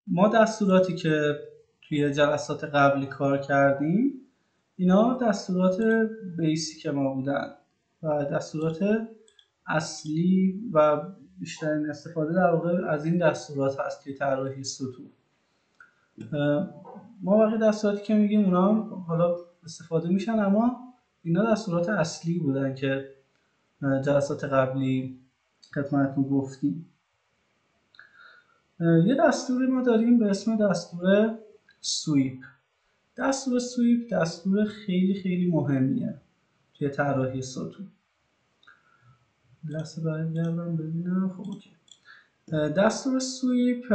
ما دستوراتی که توی جلسات قبلی کار کردیم اینا دستورات بیسیک ما بودن و دستورات اصلی و بیشترین استفاده در واقع از این دستورات هست توی طراحی سطوح. ما باقی دستوراتی که میگیم اونا هم حالا استفاده میشن، اما اینا دستورات اصلی بودن که جلسات قبلی خدمتتون گفتیم. یه دستوری ما داریم به اسم دستور سویپ. دستور سویپ دستور خیلی خیلی مهمیه توی طراحی سطوح. لحظه برگردم ببینم. خب اوکی. دستور سویپ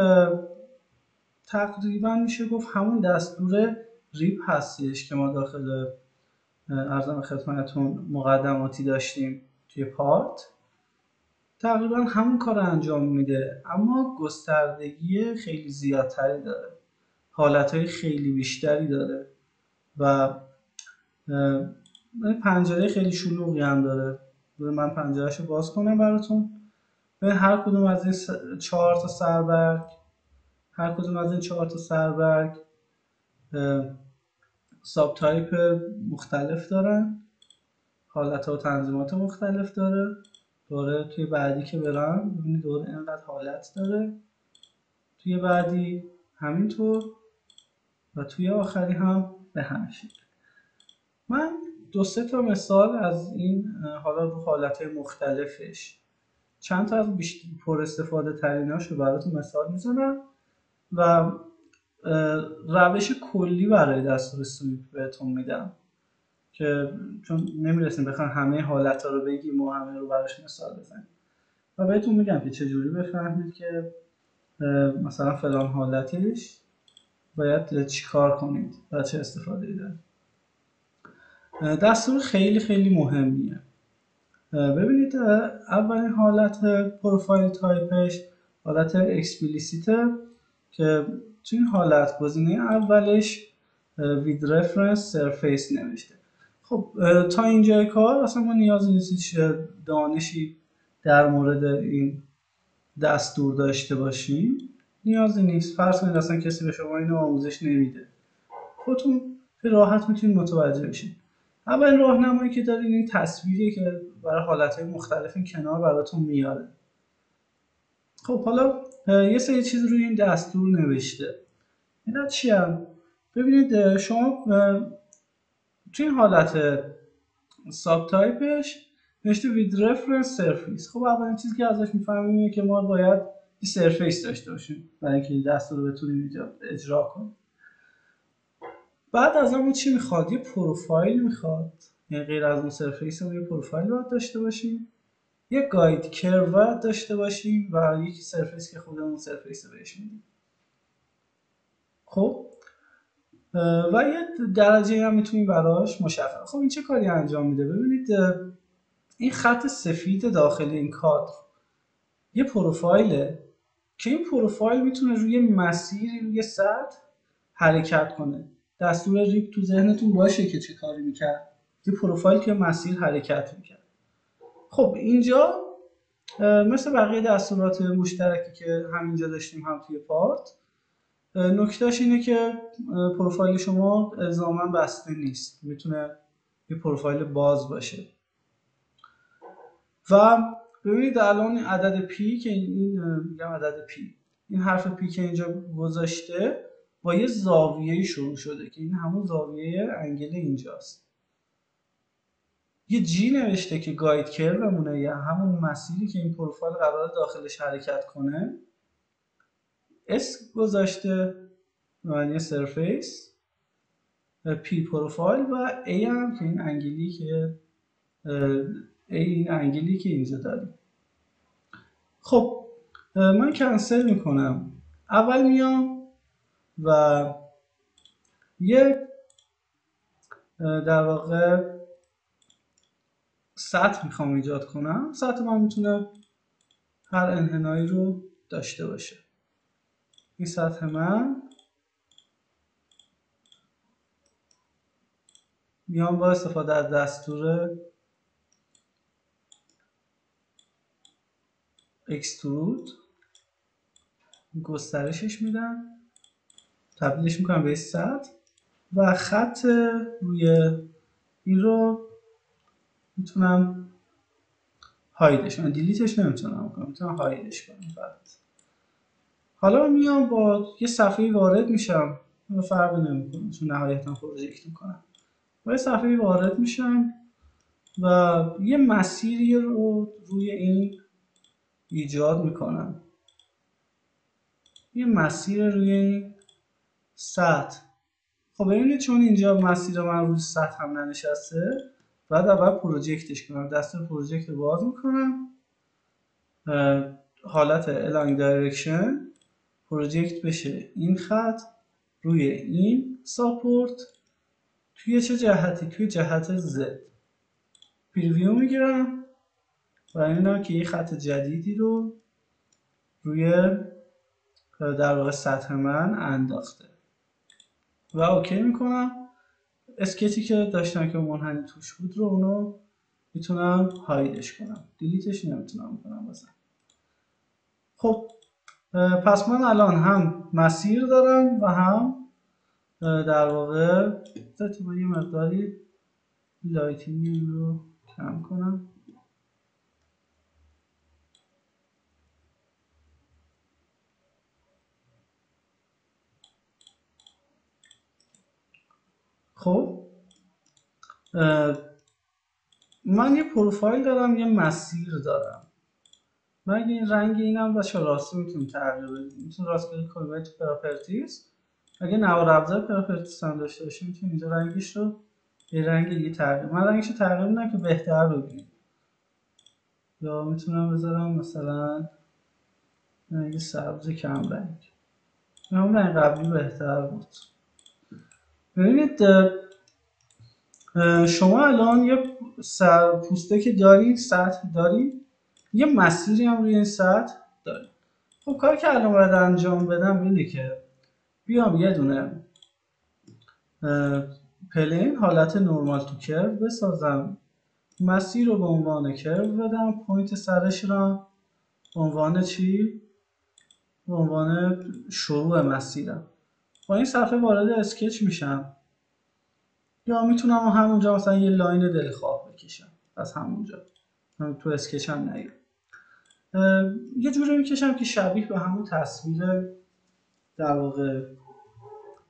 تقریبا میشه گفت همون دستور ریپ هستش که ما داخل ارزم خدمتتون مقدماتی داشتیم توی پارت. تقریبا همون کار انجام میده، اما گستردگی خیلی زیادتری داره، حالتهای خیلی بیشتری داره و پنجره خیلی شلوغی هم داره. من پنجرهشو باز کنم براتون. هر کدوم از این 4 تا سربرگ، هر کدوم از این 4 تا سربرگ ساب تایپ مختلف دارن، حالت و تنظیمات مختلف داره. دوره توی بعدی که برم ببینید دوره اینقدر حالت داره، توی بعدی همینطور و توی آخری هم به همین شکل. من 2-3 تا مثال از این حالا رو حالتهای مختلفش چند تا از بیشتر پر استفاده تریناشو براتون مثال میزنم و روش کلی برای دستور سویپ بهتون میدم که چون نمیرسیم بخوام همه حالت‌ها رو بگیم و همه رو براش مثال بزنیم و بهتون میگم که چجوری بفهمید که مثلا فلان حالتش باید چی کار کنید و چه استفاده داره. دستور خیلی خیلی مهمیه. ببینید اولین حالت پروفایل تایپش حالت اکسپلیسیته که تو این حالت گزینه اولش with reference surface نوشته. خب تا اینجای کار اصلا ما نیاز نیست دانشی در مورد این دستور داشته باشیم، نیازی نیست. فرض کنید اصلا کسی به شما اینو آموزش نمیده، خودتون راحت میتونید متوجه بشید. اول راهنمایی که دارین این تصویریه که برای حالتهای مختلف این کنار براتون میاره. خب حالا یه سری چیز روی این دستور نوشته. اینا چی هم؟ ببینید شما توی این حالت ساب تایپش نوشته with reference surface. خب اولین چیزی که ازش میفهمیم اینه که ما باید یه سرفیس داشته باشیم برای اینکه این دستور رو بتونیم اجرا کنیم. بعد از همون چی میخواد؟ یه پروفایل میخواد، یعنی غیر از اون سرفیس هم یه پروفایل باید داشته باشیم، یه گاید کرو باید داشته باشیم و یکی سرفیس که خودمون سرفیس رو بهش میدیم. خب و یه درجه هم میتونیم براش مشخص. خب این چه کاری انجام میده؟ ببینید این خط سفید داخل این کادر یه پروفایله که این پروفایل میتونه روی مسیری روی سطح حرکت کنه. دستور ریپ تو ذهنتون باشه که چه کاری میکرد. یه پروفایل که مسیر حرکت میکرد. خب اینجا مثل بقیه دستورات مشترکی که همینجا داشتیم هم توی پارت، نکتهش اینه که پروفایل شما الزاماً بسته نیست، میتونه یه پروفایل باز باشه. و ببینید الان عدد پی که این میگم عدد پی، این حرف پی که اینجا گذاشته با یه زاویه شروع شده که این همون زاویه انگل اینجاست. یه جی نوشته که گاید کرومونه، یا همون مسیری که این پروفایل قراره داخلش حرکت کنه. اس گذاشته معنی سرفیس، پی پروفایل و ای هم که این انگلی که این انگلی که اینجا داریم. خب من کنسل میکنم. اول میام و یه در واقع سطح میخوام ایجاد کنم. سطح من میتونه هر انحنایی رو داشته باشه. این سطح من میام با استفاده از دستور اکسترود گسترشش میدم تبدیلش میکنم به سطح و خط روی این رو میتونم هایدش کنم، دیلیتش نمیتونم کنم، میتونم هایدش کنم فقط. حالا میام با یه صفحه وارد میشم، فرق نمیکنه چون نهایتا پروژکت میکنم. با یه صفحه وارد میشم و یه مسیری رو روی این ایجاد میکنم، یه مسیر روی این سطح. خب ببینید چون اینجا مسیر من روی سطح هم ننشسته، بعد اول پروژکتش کنم. دست پروژکت رو باز میکنم، حالت الاین دایرکشن پروژکت بشه این خط روی این ساپورت. توی چه جهتی؟ توی جهت زد. پریویو میگیرم و اینم که یه خط جدیدی رو روی در واقع سطح من انداخته و اوکی میکنم. اسکچی که داشتم که منحنی توش بود رو اونو میتونم هایدش کنم، دیلیتش نمیتونم کنم مثلا. خب پس من الان هم مسیر دارم و هم در واقع یه مقداری لایتینگ رو کم کنم. خب من یه پروفایل دارم، یه مسیر دارم. من اگه این رنگ اینم بچه راستی میتونم تغییر بدیم، میتونم راست کلیک کنیم تو پراپرتیز. اگه نوار ابزار پراپرتیز هم داشته باشیم میتونیم اینجا رنگش رو یه رنگ دیگه تغییر. من رنگش رو تغییر میدم که بهتر ببینیم، یا میتونم بذارم مثلا رنگ سبز کم رنگ، همون رنگ قبلی بهتر بود. ببینید شما الان یه پوسته که دارید، سطح دارید، یه مسیری هم روی این سطح دارید. خب کاری که الان باید انجام بدم اینه که بیام یه دونه پلین حالت نورمال تو کرو بسازم، مسیر رو به عنوان کرو بدم، پوینت سرش رو به عنوان چی؟ به عنوان شروع مسیرم. با این صفحه وارد اسکچ میشم، یا میتونم همونجا مثلا یه لاین دلخواه بکشم از همونجا، تو اسکچ هم نگیر. یه جوری میکشم که شبیه به همون تصویر در واقع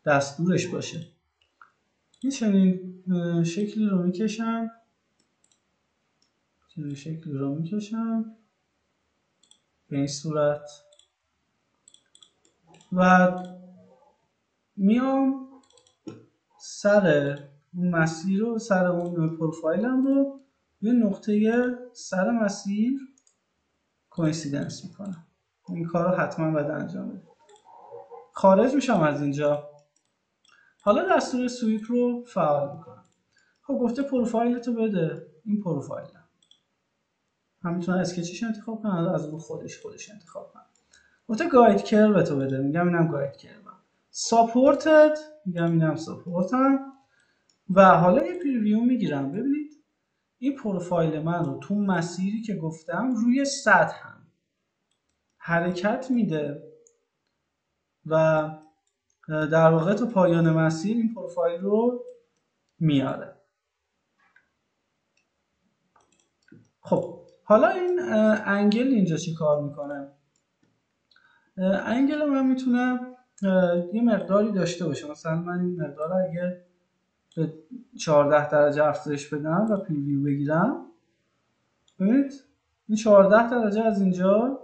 دستورش باشه. یه چنین شکلی رو میکشم، به این صورت و میام سر اون مسیر رو، سر اون پروفایلم رو یه نقطه سر مسیر کوینسیدنس میکنم. این کار رو حتما باید انجام بدم. خارج میشم از اینجا، حالا دستور سویپ رو فعال میکنم. خب گفته پروفایلتو بده، این پروفایل هم میتونم اسکچش انتخاب کنم، از رو خودش انتخاب کنم. گفته گاید کرو بده، میگم اینم گاید کرو. ساپورتد میگم اینم ساپورتم و حالا یه پریویو میگیرم. ببینید این پروفایل من رو تو مسیری که گفتم روی سطح هم حرکت میده و در واقع تو پایان مسیر این پروفایل رو میاره. خب حالا این انگل اینجا چی کار میکنه؟ انگل من میتونه یه مقداری داشته باشه. مثلا من این مقدار اگه به 14 درجه افزایش بدم و پریویو بگیرم، ببینید این 14 درجه از اینجا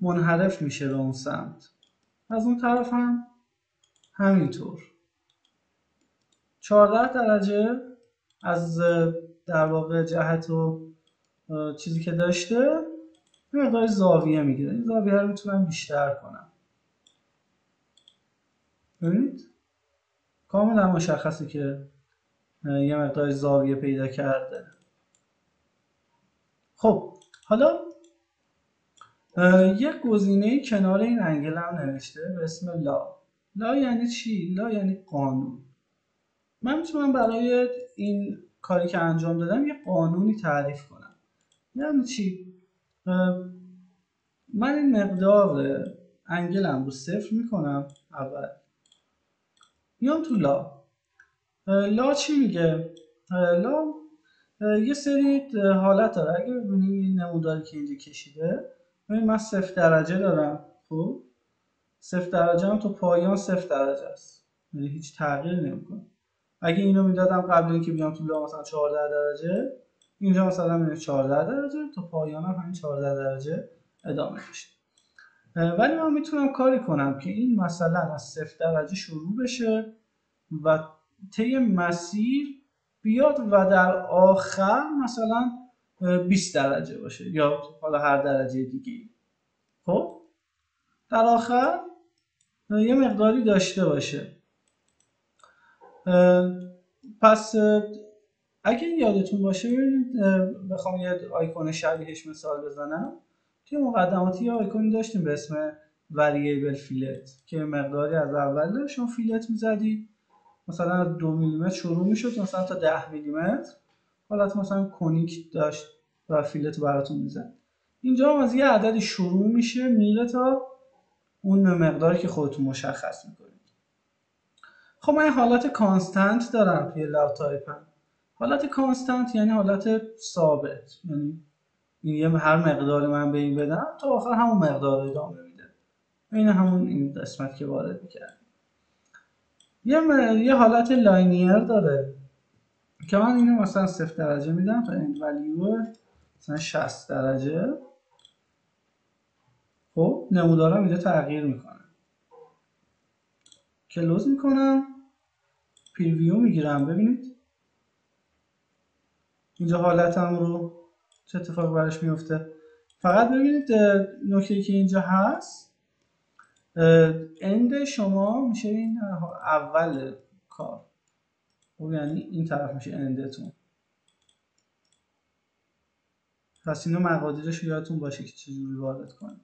منحرف میشه به اون سمت، از اون طرف هم همینطور 14 درجه از در واقع جهت و چیزی که داشته یه مقدار زاویه میگیره. این زاویه رو میتونم بیشتر کنم. ببینید کاملا مشخصه که یه مقدار زاویه پیدا کرده. خب حالا یک گزینه کنار این انگل هم نوشته به اسم لا. لا یعنی چی؟ لا یعنی قانون. من میتونم برای این کاری که انجام دادم یه قانونی تعریف کنم. یعنی چی؟ من این مقدار انگلم رو 0 میکنم اول، میام تو لا. لا چی میگه؟ لا یه سری حالت داره. اگه ببینیم این نموداری که اینجا کشیده، ببین من 0 درجه دارم. خب 0 درجه هم تو پایان 0 درجه است، یعنی هیچ تغییر نمیکنه. اگه اینو میدادم قبل اینکه بیام تو لا مثلا 14 درجه، اینجا مثلا میشه 14 درجه، تو پایان هم همین 14 درجه ادامه میشه. ولی من میتونم کاری کنم که این مثلا از 0 درجه شروع بشه و طی مسیر بیاد و در آخر مثلا 20 درجه باشه یا حالا هر درجه دیگه. خب در آخر یه مقداری داشته باشه. پس اگه یادتون باشه، ببینید بخوام یه آیکون شبیهش مثال بزنم، توی مقدماتی یه آیکونی داشتیم به اسم وریبل فیلت که مقداری از اول شما فیلت میزدید، مثلا از 2 میلیمتر شروع میشد مثلا تا 10 میلیمتر، حالت مثلا کونیک داشت و فیلت براتون میزد. اینجا هم از یه عددی شروع میشه میره تا اون مقداری که خودتون مشخص میکنید. خب من حالت کانستنت دارم توی لاو تایپم. حالت کانستنت یعنی حالت ثابت، یعنی این هر مقداری من به این بدم تا آخر همون مقدار ادامه میده. این همون این قسمت که وارد میکرد. یه حالت لاینیر داره که من اینو مثلا 0 درجه میدم تا اند ولیو مثلا 60 درجه. خب نمودارم اینجا تغییر میکنه. کلوز میکنم، پریویو میگیرم. ببینید اینجا حالتم رو چه اتفاقی براش میفته. فقط ببینید نکته که اینجا هست، اند شما میشه این اول کار. خب یعنی این طرف میشه اندتون. پس اینو مقادیرش یادتون باشه که چجوری وارد کنید.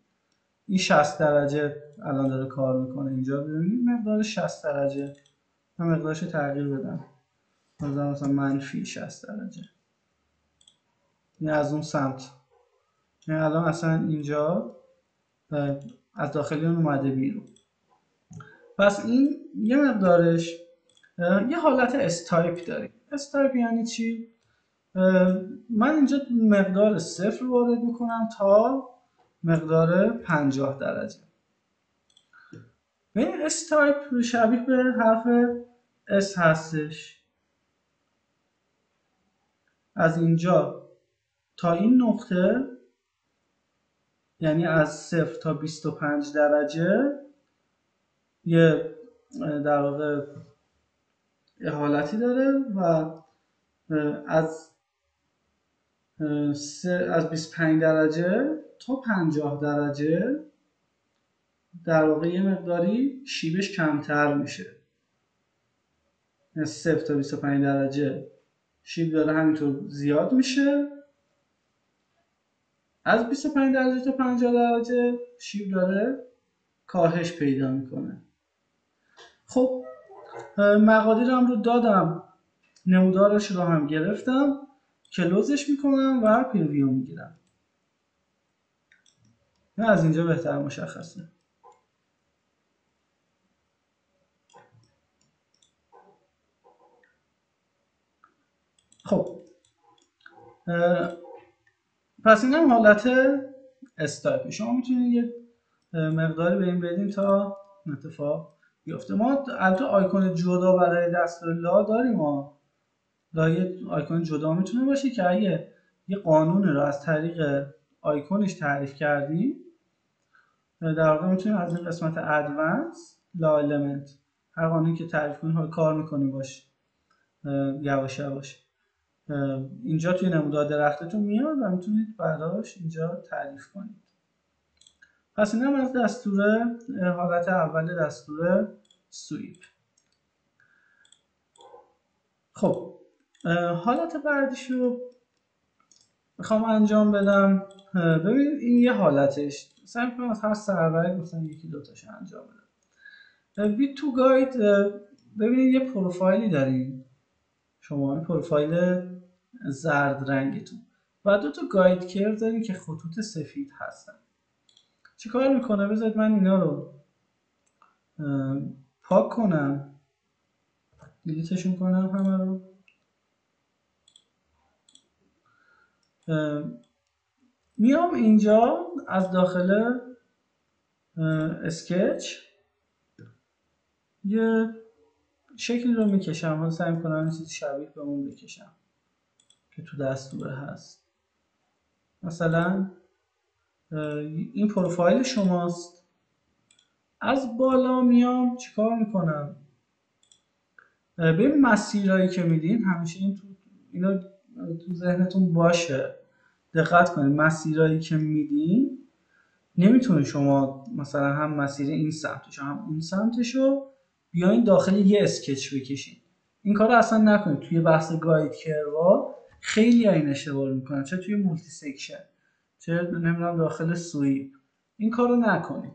این 60 درجه الان داره کار میکنه. اینجا ببینید مقدار 60 درجه، من مقدارش رو تغییر بدم مثلا منفی 60 درجه. این از اون سمت، یعنی الان اصلا اینجا از داخلی اون اومده بیرون. پس این یه مقدارش یه حالت استایپ داریم. استایپ یعنی چی؟ من اینجا مقدار 0 وارد میکنم تا مقدار 50 درجه. این استایپ شبیه به حرف اس هستش. از اینجا تا این نقطه، یعنی از 0 تا 25 درجه، یه در واقع حالتی داره و از 25 درجه تا 50 درجه در واقع یه مقداری شیبش کمتر میشه. از 0 تا 25 درجه شیب داره همینطور زیاد میشه، از 25 درجه تا 50 درجه شیب داره کاهش پیدا میکنه. خب مقادیرم رو دادم، نمودارش رو هم گرفتم، کلوزش میکنم و پریویو میگیرم. نه از اینجا بهتر مشخصه. خب پس این هم حالت استایپ. شما میتونید یه مقداری به این بدین تا اتفاق بیفته. ما البته آیکون جدا برای دستور لا داریم. یه آیکون جدا میتونه باشه که اگه یه قانون رو از طریق آیکونش تعریف کردیم، در واقع میتونیم از این قسمت ادوانس لا المنت هر قانونی که تعریف کنیم کار میکنیم باشه یواش یواش اینجا توی نمودار درختتون میاد و میتونید بعداش اینجا تعریف کنید. پس این هم از دستور حالت اول دستور سویپ. خب حالت بعدیش رو میخوام انجام بدم. ببینید این یه حالتش، سعی می‌کنم از هر سروری مثلا یکی دوتاش انجام بدم. وی تو گاید ببینید یه پروفایلی داریم شما، این پروفایل زرد رنگتون و دو تا گاید کر داریم که خطوط سفید هستن. چی کار میکنه؟ بذارید من اینا رو پاک کنم دیلیتشون کنم همه رو. میام اینجا از داخل اسکچ یه شکلی رو میکشم. حالا سعی میکنم چیز شبیه به اون بکشم که تو دستوره هست. مثلا این پروفایل شماست. از بالا میام چیکار میکنم؟ ببین مسیرهایی که میدین همیشه اینو تو ذهنتون باشه، دقت کنید. مسیرهایی که میدین نمیتونه شما مثلا هم مسیر این سمتش هم اون سمتشو بیاین داخل یه اسکچ بکشین. این کارو اصلا نکنید. توی بحث گاید کروا خیلی این اشتباه میکنن، چه توی مولتی سکشن چه نمیدونم داخل سویپ. این کارو نکنید.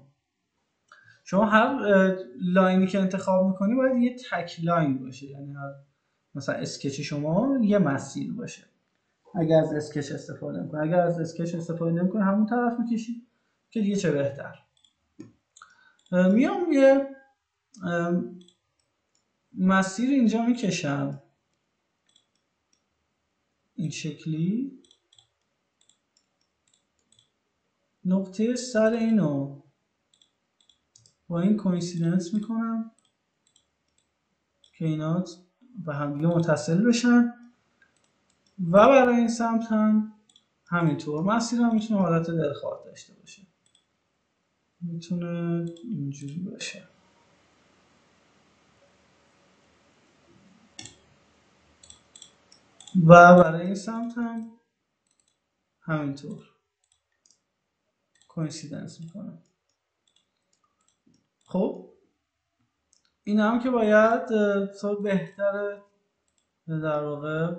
شما هر لاینی که انتخاب میکنی باید یه تک لاین باشه، یعنی هر مثلا اسکچ شما یه مسیر باشه. اگر از اسکچ استفاده میکنی، اگر از اسکچ استفاده نمیکنی همون طرف میکشی که دیگه چه بهتر. میام یه مسیر اینجا میکشم این شکلی. نقطه سر اینو با این کوینسیدنس میکنم که اینا به هم دیگه متصل بشن و برای این سمت هم همینطور. مسیر هم میتونه حالت دلخواه داشته باشه، میتونه اینجوری باشه و برای این سمت هم همینطور کوینسیدنس میکنم. خب این هم که باید بهتره در واقع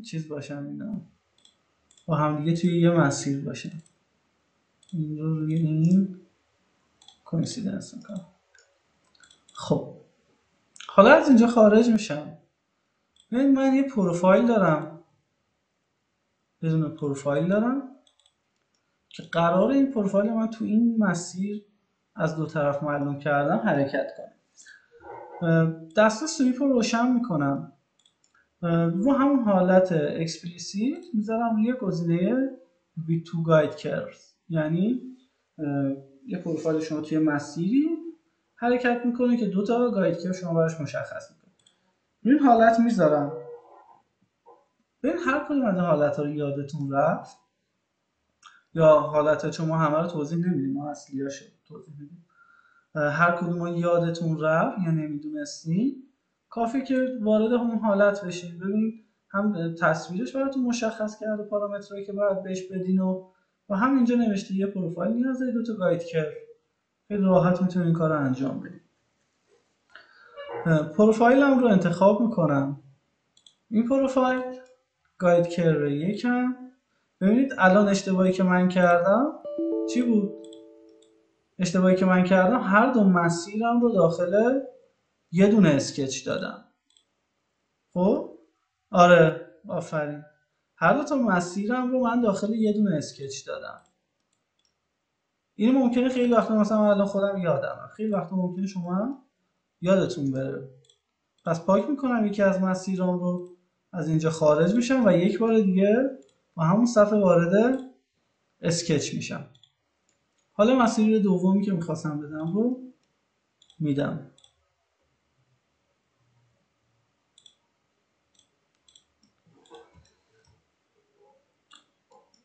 چیز باشن، اینا با هم دیگه توی یه مسیر باشن. این رو روی این کوینسیدنس میکنم. خب حالا از اینجا خارج میشم. ببین من یه پروفایل دارم، بدون پروفایل دارم که قرار این پروفایل من تو این مسیر از دو طرف معلوم کردم حرکت کنه. دست سویپ رو روشن میکنم، رو همون حالت اکسپلیسیت میذارم روی گزینه V2 Guide Curves. یعنی یه پروفایل شما توی مسیری حرکت میکنه که دو تا گاید کرو شما براش مشخص میکنه. این حالت میذارم. ببین هر کدوم از حالت ها رو یادتون رفت یا حالت شما همه رو توضیح نمیدیم، ما اصلیاشو توضیح میدیم. هر کدوم رو یادتون رفت یا نمیدونستین کافی که وارد اون حالت بشین. ببین هم تصویرش براتون مشخص کرده پارامترهایی که باید بهش بدین و هم اینجا نوشته یه پروفایل نیازه دو تا گاید کرو. خیلی راحت میتونید این کار رو انجام بدید. پروفایلم رو انتخاب میکنم. این پروفایل گاید کرو یکم. ببینید الان اشتباهی که من کردم چی بود؟ اشتباهی که من کردم هر دو مسیرم رو داخل یه دونه اسکچ دادم. خب آره آفرین، هر دو تا مسیرم رو من داخل یه دونه اسکچ دادم. این ممکنه خیلی وقتا مثلا الان خودم یادم، خیلی وقتا ممکنه شما یادتون بره. پس پاک میکنم یکی از مسیرام رو، از اینجا خارج میشم و یک بار دیگه با همون صفحه وارد اسکچ میشم. حالا مسیر دومی که میخواستم بدم رو میدم.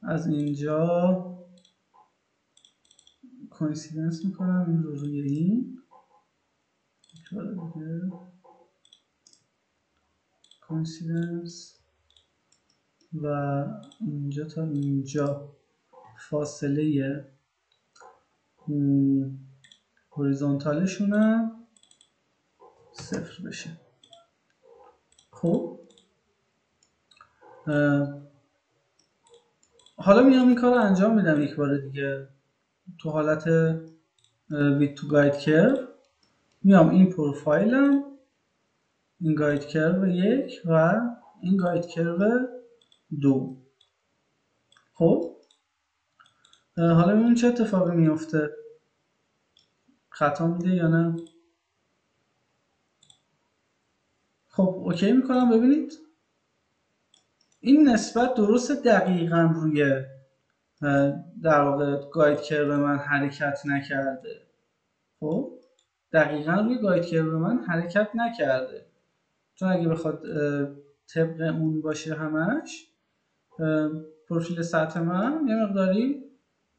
از اینجا کوینسیدنس میکنم این رو روی این کوینسیدنس و اینجا تا اینجا فاصله هوریزونتالشونم 0 بشه. خب حالا میام این کار رو انجام میدم یک بار دیگه تو حالت with to guide curve. میام این پروفایلم، این گاید کرو 1 و این گاید کرو 2. خب حالا ببینیم چه اتفاقی میفته، خطا میده یا نه. خب اوکی میکنم. ببینید این نسبت درست دقیقا روی در واقع گاید کرو من حرکت نکرده. خب دقیقا روی گاید کرو من حرکت نکرده، چون اگه بخواد طبق اون باشه همش پروفیل سطح من یه مقداری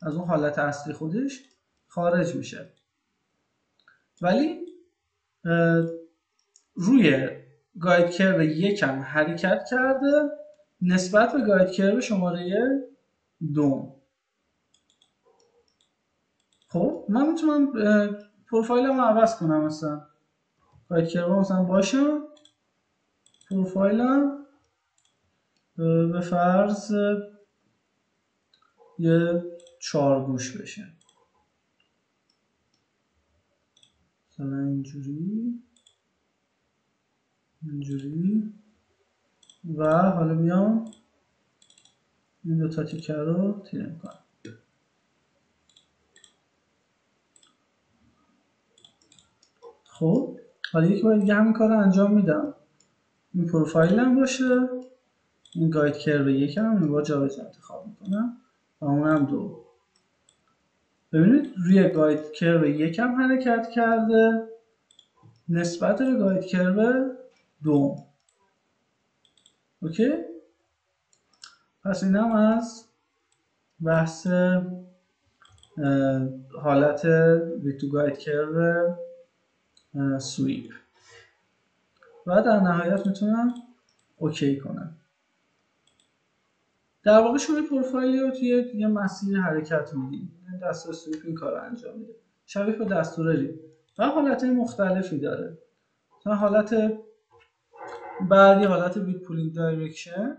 از اون حالت اصلی خودش خارج میشه. ولی روی گاید کرو یکم حرکت کرده نسبت به گاید کرو شماره 2. خب من میتونم پروفایلم رو عوض کنم، مثلا گاید کرو مثلا باشه پروفایلم به فرض یه 4 گوش بشه، مثلا اینجوری و حالا بیام این دو تا تیکه رو تیره میکنم. خب حالا یک بار دیگه همین کار رو انجام میدم. این پروفایلم باشه، این گاید کرو یکم با جابجا انتخاب میکنم و اونم 2. ببینید روی گاید کرو یکم حرکت کرده نسبت به گاید کرو 2. اوکی؟ پس اینم از بحث حالت ویتو گاید کرو سویپ و در نهایت میتونم اوکی کنم. در واقع شما پروفایلی رو توی یه مسیر حرکت میدید. دستور سویپ این کار رو انجام میده، شبیه به دستور ریل و حالتهای مختلفی داره. مثلا حالت بعدی حالت بیت پولینگ دایرکشن،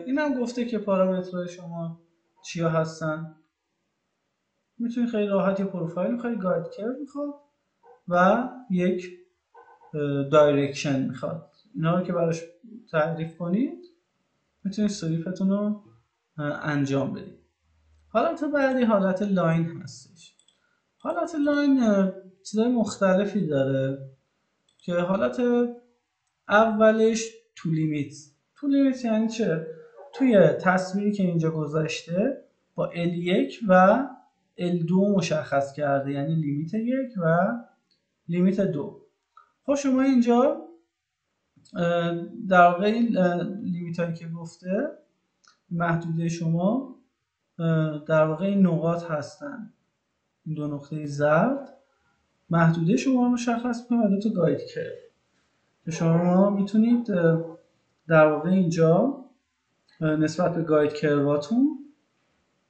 اینم گفته که پارامترهای شما چیا هستن. میتونید خیلی راحت یه پروفایل میخواید، گاید کرو میخواد و یک دایرکشن میخواد. اینا رو که براش تعریف کنید میتونید سویپتون رو انجام بدید. حالت بعدی حالت لاین هستش. حالت لاین چیزای مختلفی داره که حالت اولش تو لیمیت یعنی چه؟ توی تصویری که اینجا گذاشته با L1 و L2 مشخص کرده، یعنی لیمیت 1 و لیمیت 2. خب شما اینجا در واقع این لیمیت هایی که گفته محدوده شما در واقع این نقاط هستن، این 2 نقطه زرد محدوده شما رو مشخص می‌کنه و 2 تا گاید کرو که شما میتونید در واقع اینجا نسبت به گاید کرواتون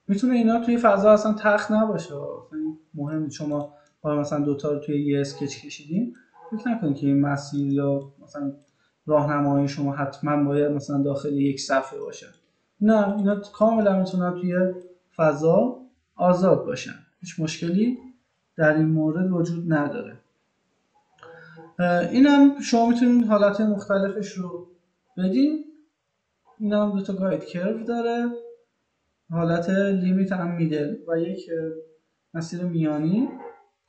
میتونه اینا توی فضا اصلا تخت نباشه. مهم شما مثلا 2 تا رو توی یه اسکچ کشیدین، فکر نکنید که این مسیر یا مثلا راهنمایی شما حتما باید مثلا داخل یک صفحه باشه. نه، اینا کاملا میتونن توی فضا آزاد باشن، هیچ مشکلی در این مورد وجود نداره. اینم شما میتونید حالت مختلفش رو بدین. اینم 2 تا گاید کرو داره، حالت لیمیت هم میدل و یک مسیر میانی،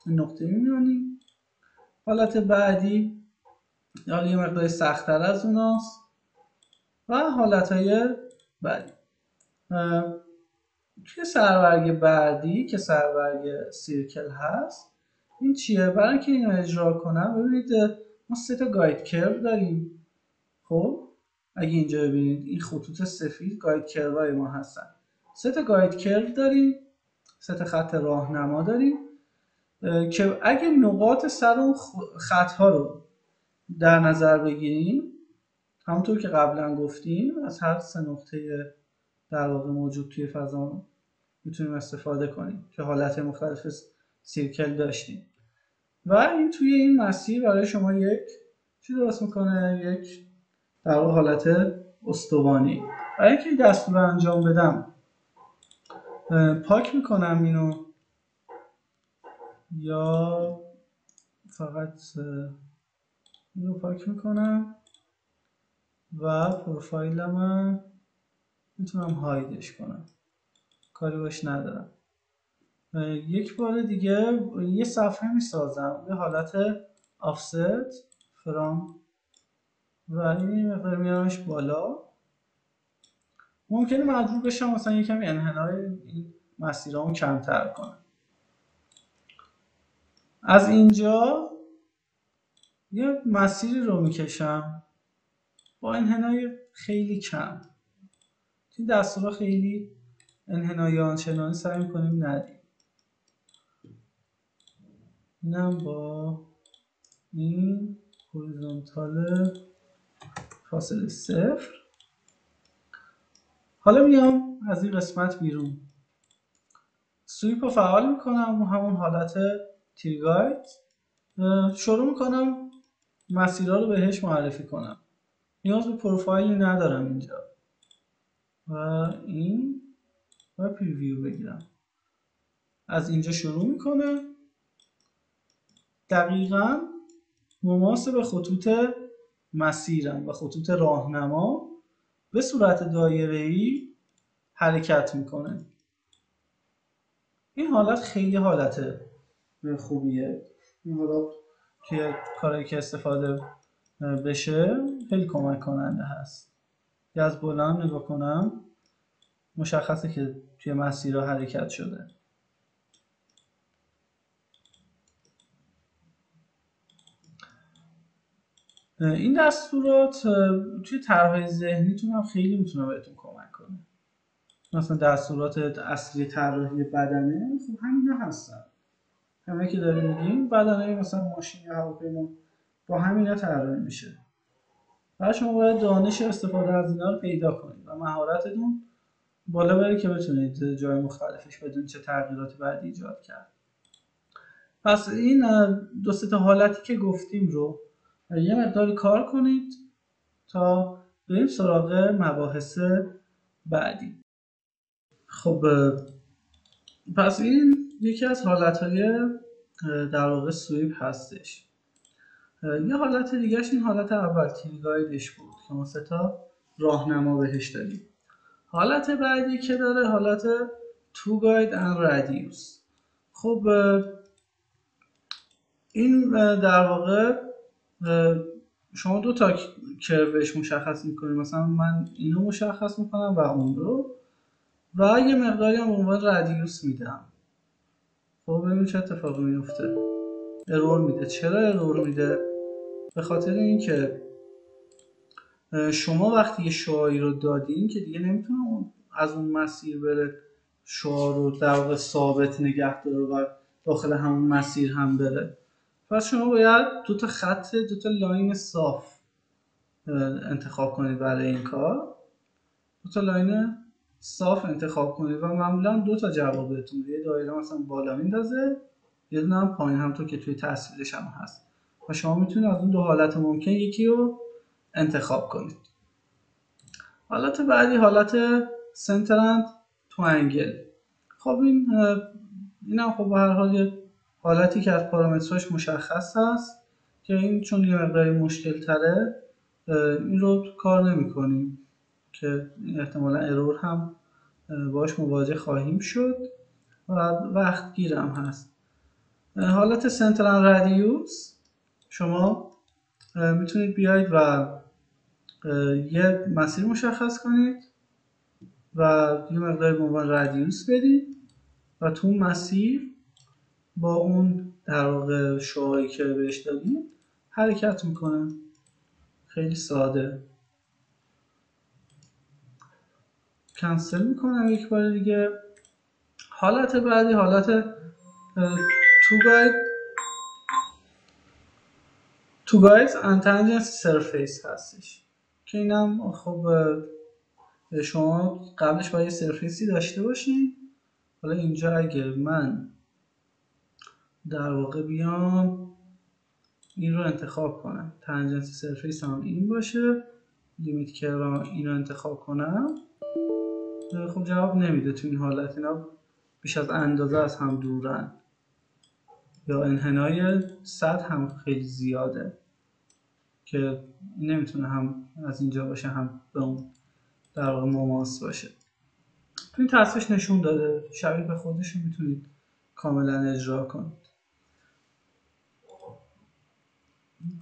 نقطه میانی. حالت بعدی حالا یه مقدار سخت‌تر از اوناست و حالتهای بعدی. توی سرورگ بعدی که سرورگ سیرکل هست، این چیه؟ برای اینکه اینو اجرا کنم ببینید ما 3 تا گاید کرو داریم. خب اگه اینجا ببینید این خطوط سفید گاید کروهای ما هستن. 3 تا گاید کرو داریم، 3 تا خط راهنما داریم که اگه نقاط سر اون خط‌ها رو در نظر بگیریم، همونطور که قبلا گفتیم از هر 3 نقطه در واقع موجود توی فضا میتونیم استفاده کنیم که حالت مختلف سیرکل داشتیم و این توی این مسیر برای شما یک چی درست میکنه؟ یک در واقع حالت استوانی. برای اینکه این دستور رو انجام بدم پاک میکنم اینو یا فقط اینو پاک میکنم و پروفایلم میتونم هایدش کنم، کاری باش ندارم. یک بار دیگه یه صفحه میسازم به حالت آفست فرام و این مقدار میارمش بالا. ممکنه مجبور بشم مثلا یکم انحنای این مسیرامو کمتر کنم. از اینجا یه مسیری رو میکشم با انحنای خیلی کم. این دستورا خیلی انحنای آنچنانی سعی میکنیم ندیم. اینم با این هوریزونتال فاصله 0. حالا میام از این قسمت بیرون، سویپ رو فعال میکنم رو همون حالت تیرگاید، شروع میکنم مسیرها رو بهش معرفی کنم. نیاز به پروفایلی ندارم اینجا و این و پریویو بگیرم. از اینجا شروع میکنه دقیقاً مماس به خطوط مسیرم و خطوط راهنما به صورت دایره‌ای حرکت میکنه. این حالت خیلی حالت خوبیه. این حالا که کاری که استفاده بشه خیلی کمک کننده هست. یه از بالا نگاه کنم مشخصه که توی مسیرها حرکت شده. این دستورات توی طرح‌های ذهنیتون هم خیلی میتونه بهتون کمک کنه. مثلا دستورات اصلی طراحی بدنه خب همینا هستن. همه که داریم میگیم بدنه مثلا ماشین یا هواپیما با همینا طراحی میشه. بعد شما باید دانش استفاده از اینا رو پیدا کنید و مهارتتون بالا بره که بتونید جای مختلفش بدونید چه تغییراتی باید ایجاد کرد. پس این دو سه تا حالتی که گفتیم رو یه مقداری کار کنید تا بریم سراغ مباحث بعدی. خب پس این یکی از حالتهای در واقع سویپ هستش. یه حالت دیگهش این حالت اول تیرگایدش بود که ما 3 تا راهنما بهش داریم. حالت بعدی که داره حالت تو گاید اند رادیوس. خب این در واقع شما 2 تا کروش مشخص میکنید. مثلا من اینو مشخص میکنم و اون رو و یه مقداری هم به عنوان رادیوس میدم. خب ببین چه اتفاقی میفته. ارور میده. چرا ارور میده؟ به خاطر اینکه شما وقتی یه شعاعی رو دادین که دیگه نمیتونه از اون مسیر بره شعاع رو در واقع ثابت نگه داره و داخل همون مسیر هم بره. پس شما باید 2 تا خط 2 تا لاین صاف انتخاب کنید برای این کار. 2 تا لاین صاف انتخاب کنید و معمولا 2 تا جواب بهتون میده. یه دایره مثلا بالا میندازه، یه دونه هم پایین، همونطور که توی تصویرش هم هست. و شما میتونید از اون 2 حالت ممکن یکی رو انتخاب کنید. حالت بعدی حالت سنتر اند توانگل. خب اینم خب به هر حال حالتی که از پارامترش مشخص هست که این چون یه مقداری مشکل تره این رو کار نمی کنیم که احتمالا ارور هم باش مواجه خواهیم شد و وقت گیرم هست. حالت سنتر اند رادیوس شما میتونید بیاید و یه مسیر مشخص کنید و یه مقدار به عنوان رادیوس بدید و تو مسیر با اون در واقع شعاعی که بهش دادید حرکت میکنه. خیلی ساده. کنسل میکنم یک بار دیگه. حالت بعدی حالت تو گایدز اند تنجنت سرفیس هستش که اینم خب شما قبلش باید یه سرفیسی داشته باشین. حالا اینجا اگر من در واقع بیام این رو انتخاب کنم، تنجنت سرفیس هم این باشه، لیمیت کرو این رو انتخاب کنم، خب جواب نمیده. تو این حالت اینا بیش از اندازه از هم دورن یا انحنای سطح هم خیلی زیاده که نمیتونه هم از اینجا باشه هم به اون در واقع مماس باشه. این تصویرش نشون داده، شبیه به خودش رو میتونید کاملا اجرا کنید.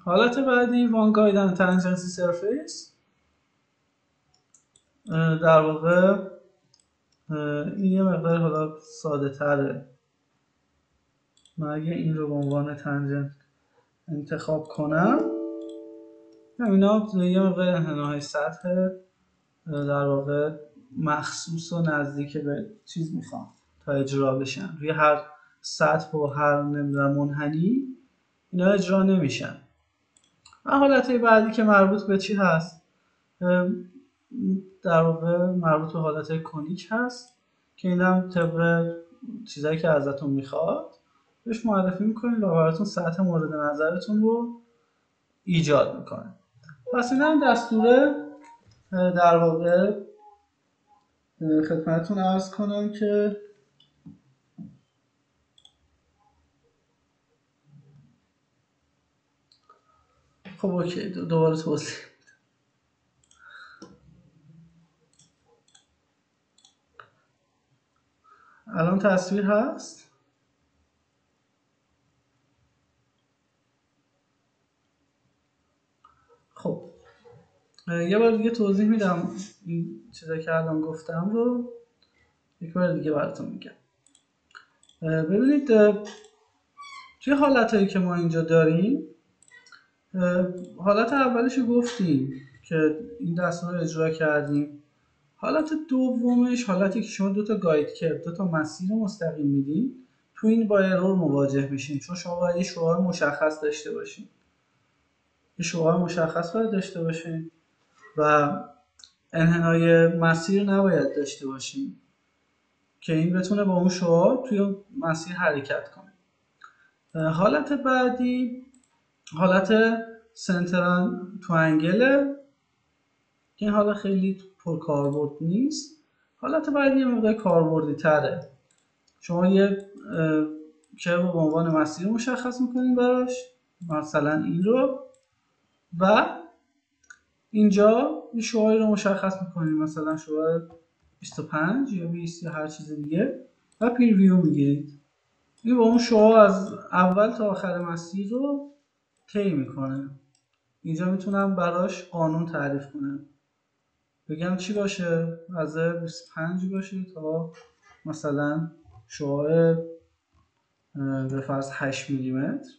حالت بعدی وان گایدن تنجنسی سرفیس. در واقع این یه مقدار حالا ساده تره. من اگه این رو به عنوان تنجنت انتخاب کنم، اینا یه مقدار انحناهای سطح در واقع مخصوص و نزدیک به چیز میخوام تا اجرا بشن. روی هر سطح و هر نمیدونم منحنی اینا اجرا نمیشن. حالت بعدی که مربوط به چی هست؟ در واقع مربوط به حالت کونیک هست که اینم طبق چیزایی که ازتون میخواد بهش معرفی میکنید و براتون سطح مورد نظرتون رو ایجاد میکنه. پس این هم دستوره در واقع خدمتتون عرض کنم که خب اوکی دوباره توضیح. الان تصویر هست. خب یه بار دیگه توضیح میدم این چیزایی که الان گفتم رو یک بار دیگه براتون میگم. ببینید توی حالتایی که ما اینجا داریم، حالت اولش رو گفتیم که این دستور رو اجرا کردیم. حالت دومش حالتی که شما دوتا گاید کرو، دوتا مسیر مستقیم میدین، تو این با ارور مواجه میشین چون شما باید یه شعاع مشخص داشته باشین. یه شعاع مشخص باید داشته باشین و انحنای مسیر نباید داشته باشین که این بتونه با اون شعاع توی مسیر حرکت کنه. حالت بعدی حالت سنترال توانگله که این حالا خیلی پر کاربرد نیست. حالت بعدی یه موقع کاربردی تره. شما یه کرو به عنوان مسیر مشخص میکنین براش، مثلا این رو، و اینجا یه شعاعی رو مشخص میکنین، مثلا شعاع 25 یا 20 یا هر چیز دیگه، و پریویو میگیرید. این با اون شعاع از اول تا آخر مسیر رو طی میکنه. اینجا میتونم براش قانون تعریف کنم، بگم چی باشه، از 25 باشه تا مثلا شعاع به فرض 8 میلیمتر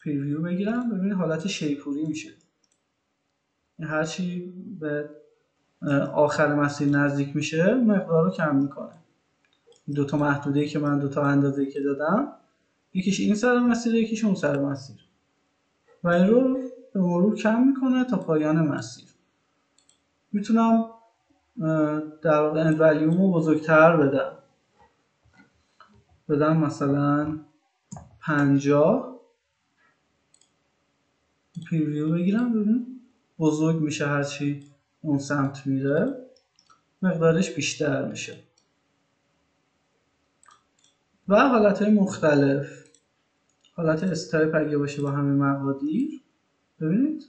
پریویو بگیرم. ببینید حالت شیپوری میشه. هرچی به آخر مسیر نزدیک میشه مقدار رو کم میکنه. دو تا محدوده‌ای که من دو تا اندازه‌ای که دادم، یکیش این سر مسیر یکیش اون سر مسیر، و این رو به مرور کم میکنه تا پایان مسیر. میتونم در واقع اند ولیومو بزرگتر بدم مثلا 50 پریویو بگیرم. ببین بزرگ میشه، هرچی اون سمت میره مقدارش بیشتر میشه. و حالتهای مختلف، حالت استایپ اگه باشه با همه مقادیر، ببینید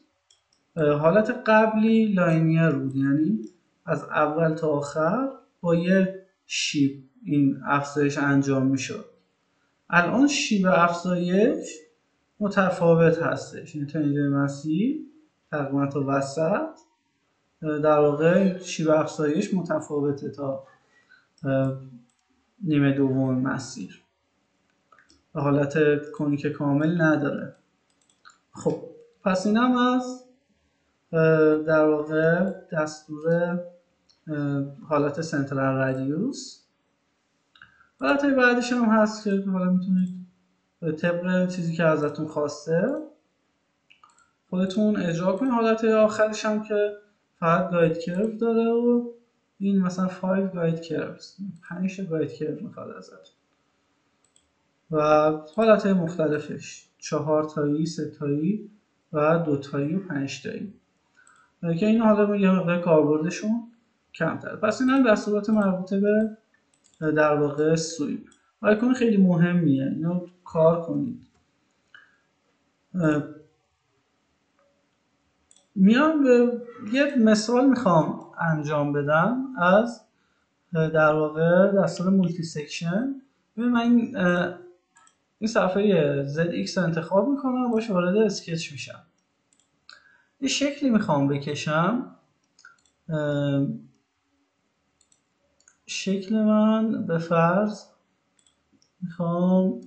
حالت قبلی لاینیر بود، یعنی از اول تا آخر با یه شیب این افزایش انجام میشد. الان شیب افزایش متفاوت هستش، این تا اینجای مسیر تقریبا تا وسط در واقع شیب افزایش متفاوته تا نیمه دوم مسیر، و حالت کونیک کامل نداره. خب پس این هم از در واقع دستور حالت سنترال رادیوس. حالت بعدیش هم هست که حالا میتونید طبق چیزی که ازتون خواسته خودتون اجرا کنید. حالت آخرش هم که فقط گاید کرو داره و این مثلا 5 گاید کروز، 5 گاید کرو میخواد ازتون، و حالت مختلفش 4 تایی، 3 تایی و 2 تایی و 5 تایی که این حالا یه مقدار کاربردشون کمتر. پس این هم دستورات مربوطه به در واقع سویپ. آیکون خیلی مهمیه، اینو کار کنید. میام به یه مثال میخوام انجام بدم از در واقع دستور مولتی سکشن. من این صفحه ZX رو انتخاب میکنم، باش وارد اسکچ میشم. یه شکلی میخوام بکشم. شکل من به فرض میخوام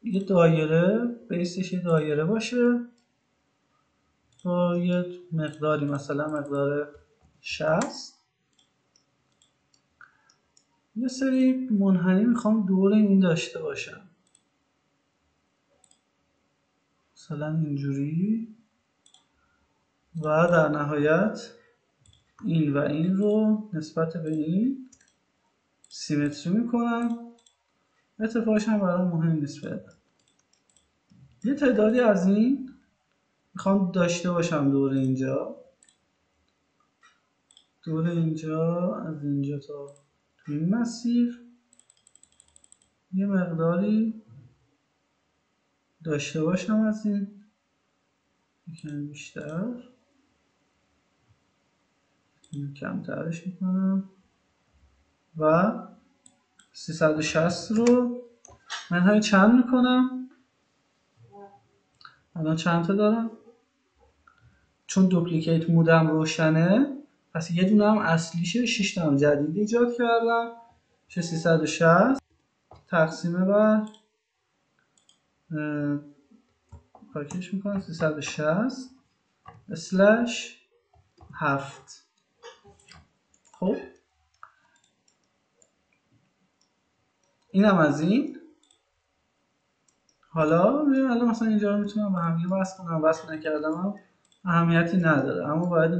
یه دایره، بیسش یه دایره باشه با یه مقداری، مثلا مقدار 60. یه سری منحنی میخوام دور این داشته باشم، مثلا اینجوری، و در نهایت این و این رو نسبت به این سیمتری میکنم. اتفاقش هم برام مهم نیست فعلا. یه تعدادی از این میخوام داشته باشم دور اینجا، دور اینجا، از اینجا تا تو این مسیر یه مقداری داشته باشم از این، یکم بیشتر، کمترش میکنم و 360 رو منهای چند میکنم. الان چند تا دارم؟ چون دوپلیکیت مودم روشنه، پس یه دونه هم اصلیشه، 6 تا هم جدید ایجاد کردم. 360 تقسیم بر پاکش میکنم 360 اسلش 7. خب اینم از این. حالا ببین الان مثلا اینجا رو میتونم به هم وصل کنم، وصل نکردم هم اهمیتی نداره، اما باید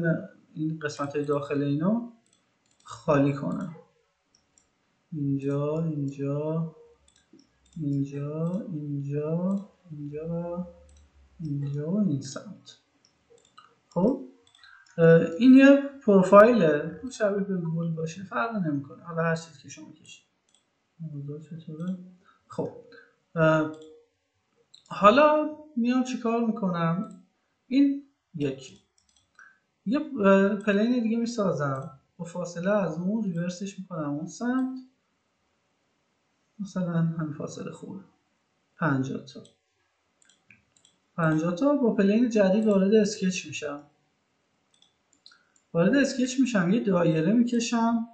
این قسمت های داخل اینو خالی کنم. اینجا اینجا اینجا اینجا اینجا و اینجا و این سمت. خب این یه پروفایله، شبیه به گوگل باشه فرق نمیکنه، حالا هر چیزی که شما کشید. موضوع چطوره؟ خب حالا میام چیکار میکنم؟ این یه پلین دیگه میسازم با فاصله از اون ریورسش میکنم اون سمت، مثلا همین فاصله خوبه 50 تا 50 تا. با پلین جدید وارد اسکچ میشم. وارد اسکچ میشم، یه دایره میکشم.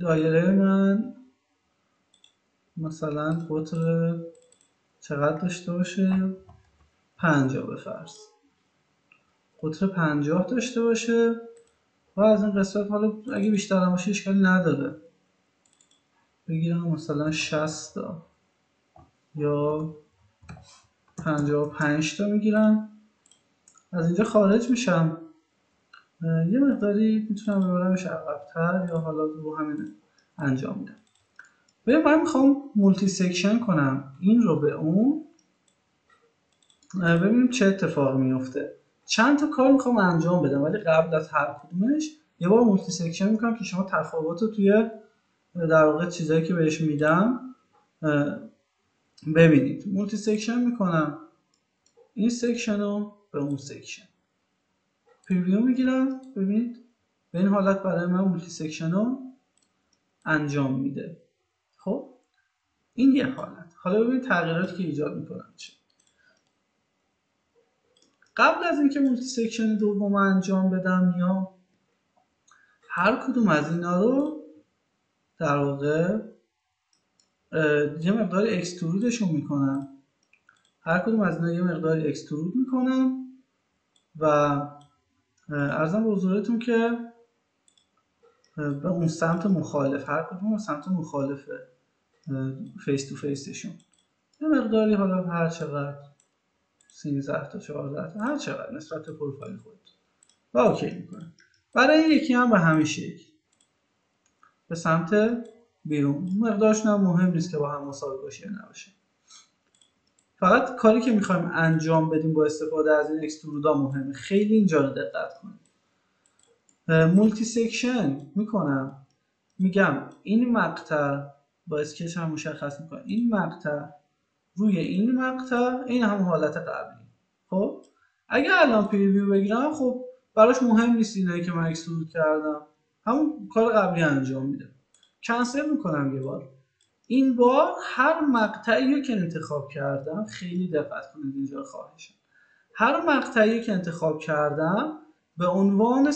دایره من مثلا قطر چقدر داشته باشه؟ 50 به فرض. قطر 50 داشته باشه و از این قسمت، حالا اگه بیشتر هم باشه اشکالی نداره، بگیرم مثلا 60 تا یا 55 تا میگیرم. از اینجا خارج میشم، یه مقداری میتونم ببرمش عقب‌تر یا حالا رو همین انجام میدم. من میخوام مولتی سکشن کنم این رو به اون، ببینیم چه اتفاق میفته. چند تا کار میخوام انجام بدم، ولی قبل از هر کدومش یه بار مولتی سکشن میکنم که شما تفاوت رو توی در واقع چیزایی که بهش میدم ببینید. مولتی سکشن میکنم این سکشن رو به اون سکشن، پریویو میگیرم، ببینید به این حالت برای من مولتی سکشن رو انجام میده. خب این یه حالت. حالا ببینید تغییراتی که ایجاد میکنم چه. قبل از اینکه مولتی سکشن دوم انجام بدم یا هر کدوم از اینا رو در واقع یه مقدار اکسترودشون میکنم، هر کدوم از اینا یه مقدار اکسترود میکنم و عرضم به حضورتون که به اون سمت مخالف، هر کدوم به سمت مخالف فیس تو فیسشون یه مقداری، حالا هر چقدر 13 تا 14 تا هر چقدر نسبت به پروفایل خودت و اوکی میکنم. برای این یکی هم به همین شکل به سمت بیرون، مقدارشون هم مهم نیست که با هم مساوی باشه یا نباشه، فقط کاری که میخوایم انجام بدیم با استفاده از این اکسترودا مهمه. خیلی اینجا رو دقت کنید. مولتی سکشن میکنم، میگم این مقطع با اسکچ هم مشخص میکنم این مقطع روی این مقطع این هم حالت قبلی. خب اگه الان پریویو بگیرم، خب براش مهم نیست اینایی که من اکسترود کردم، همون کار قبلی انجام میده. کنسل میکنم یه بار، این بار هر مقطعی رو که انتخاب کردم، خیلی دقت کنید اینجا خواهشم، هر مقطعی که انتخاب کردم به عنوان